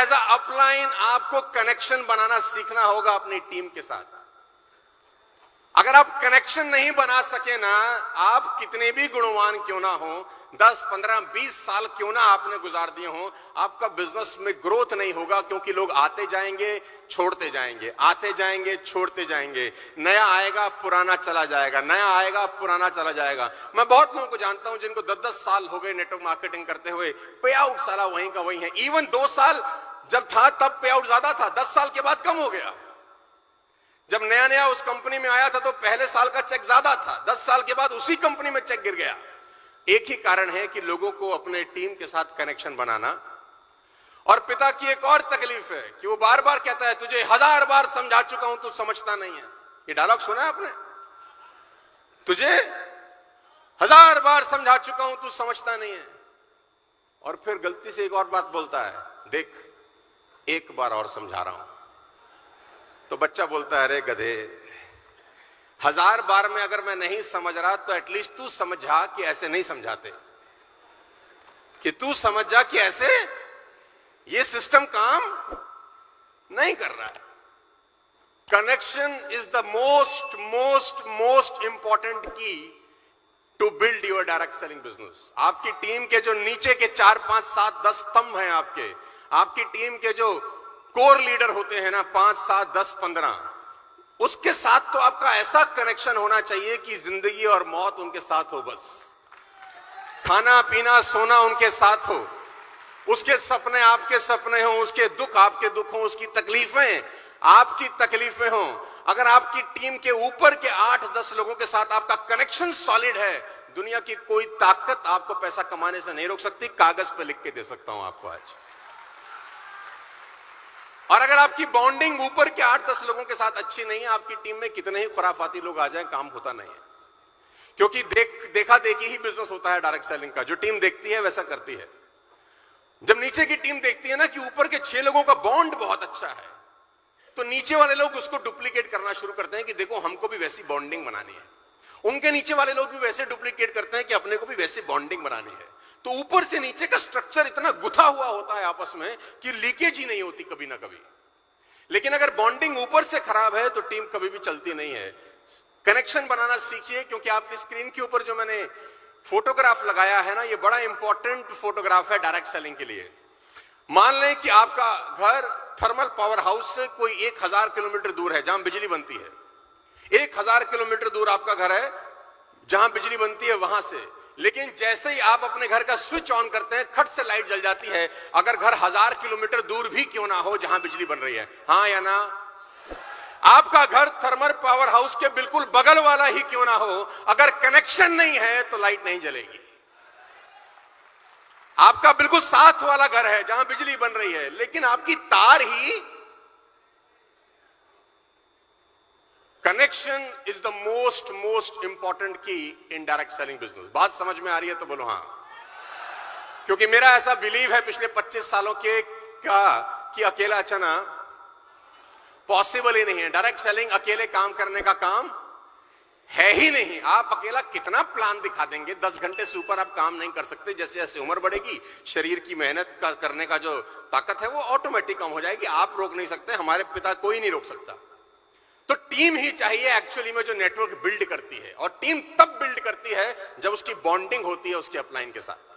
As a upline आपको connection बनाना सीखना होगा अपनी टीम के साथ। अगर आप कनेक्शन नहीं बना सके ना, आप कितने भी गुणवान क्यों ना हो, 10, 15, 20 साल क्यों ना आपने गुजार दिए हो, आपका बिजनेस में ग्रोथ नहीं होगा, क्योंकि लोग आते जाएंगे छोड़ते जाएंगे, आते जाएंगे छोड़ते जाएंगे, नया आएगा पुराना चला जाएगा, नया आएगा पुराना चला जाएगा। मैं बहुत लोगों को जानता हूं जिनको 10-10 साल हो गए नेटवर्क मार्केटिंग करते हुए, पे आउट साला वहीं का वहीं है। इवन 2 साल जब था तब पे आउट ज्यादा था, 10 साल के बाद कम हो गया। जब नया नया उस कंपनी में आया था तो पहले साल का चेक ज्यादा था, 10 साल के बाद उसी कंपनी में चेक गिर गया। एक ही कारण है कि लोगों को अपने टीम के साथ कनेक्शन बनाना। और पिता की एक और तकलीफ है कि वो बार बार कहता है, तुझे 1000 बार समझा चुका हूं, तू समझता नहीं है। ये डायलॉग सुना है आपने? तुझे 1000 बार समझा चुका हूं, तू समझता नहीं है। और फिर गलती से एक और बात बोलता है, देख एक बार और समझा रहा हूं। तो बच्चा बोलता है, अरे गधे, 1000 बार में अगर मैं नहीं समझ रहा तो एटलीस्ट तू समझा कि ऐसे नहीं समझाते, कि तू समझ जा कि ऐसे ये सिस्टम काम नहीं कर रहा है। Connection is the most most most important key to build your direct selling business. आपकी टीम के जो नीचे के 4, 5, 7, 10 स्तंभ हैं आपकी टीम के जो कोर लीडर होते हैं ना, 5, 7, 10, 15, उसके साथ तो आपका ऐसा कनेक्शन होना चाहिए कि जिंदगी और मौत उनके साथ हो, बस खाना पीना सोना उनके साथ हो, उसके सपने आपके सपने हो, उसके दुख आपके दुख हो, उसकी तकलीफें आपकी तकलीफें हो। अगर आपकी टीम के ऊपर के 8-10 लोगों के साथ आपका कनेक्शन सॉलिड है, दुनिया की कोई ताकत आपको पैसा कमाने से नहीं रोक सकती। कागज पे लिख के दे सकता हूं आपको आज। और अगर आपकी बॉन्डिंग ऊपर के 8-10 लोगों के साथ अच्छी नहीं है, आपकी टीम में कितने ही खुराफाती लोग आ जाएं, काम होता नहीं है। क्योंकि देखा देखी ही बिजनेस होता है डायरेक्ट सेलिंग का। जो टीम देखती है वैसा करती है। जब नीचे की टीम देखती है ना कि ऊपर के 6 लोगों का बॉन्ड बहुत अच्छा है, तो नीचे वाले लोग उसको डुप्लीकेट करना शुरू करते हैं कि देखो हमको भी वैसी बॉन्डिंग बनानी है। उनके नीचे वाले लोग भी वैसे डुप्लीकेट करते हैं कि अपने को भी वैसी बॉन्डिंग बनानी है। तो ऊपर से नीचे का स्ट्रक्चर इतना गुथा हुआ होता है आपस में कि लीकेज ही नहीं होती कभी ना कभी। लेकिन अगर बॉन्डिंग ऊपर से खराब है तो टीम कभी भी चलती नहीं है। कनेक्शन बनाना सीखिए, क्योंकि आपकी स्क्रीन के ऊपर जो मैंने फोटोग्राफ लगाया है ना, ये बड़ा इंपॉर्टेंट फोटोग्राफ है डायरेक्ट सेलिंग के लिए। मान लें कि आपका घर थर्मल पावर हाउस से कोई 1000 किलोमीटर दूर है जहां बिजली बनती है। 1000 किलोमीटर दूर आपका घर है जहां बिजली बनती है वहां से। लेकिन जैसे ही आप अपने घर का स्विच ऑन करते हैं, खट से लाइट जल जाती है। अगर घर 1000 किलोमीटर दूर भी क्यों ना हो जहां बिजली बन रही है, हाँ या ना? आपका घर थर्मल पावर हाउस के बिल्कुल बगल वाला ही क्यों ना हो, अगर कनेक्शन नहीं है तो लाइट नहीं जलेगी। आपका बिल्कुल साथ वाला घर है जहां बिजली बन रही है, लेकिन आपकी तार ही connection is the most most important key in direct selling business. बात समझ में आ रही है तो बोलो हाँ। क्योंकि मेरा ऐसा बिलीव है पिछले 25 सालों के कि अकेला चना पॉसिबल ही नहीं है। डायरेक्ट सेलिंग अकेले काम करने का काम है ही नहीं। आप अकेला कितना प्लान दिखा देंगे, 10 घंटे से ऊपर आप काम नहीं कर सकते। जैसे जैसे उम्र बढ़ेगी, शरीर की मेहनत करने का जो ताकत है वो ऑटोमेटिक कम हो जाएगी। आप रोक नहीं सकते, हमारे पिता कोई नहीं रोक सकता। तो टीम ही चाहिए एक्चुअली में जो नेटवर्क बिल्ड करती है। और टीम तब बिल्ड करती है जब उसकी बॉन्डिंग होती है उसके अपलाइन के साथ।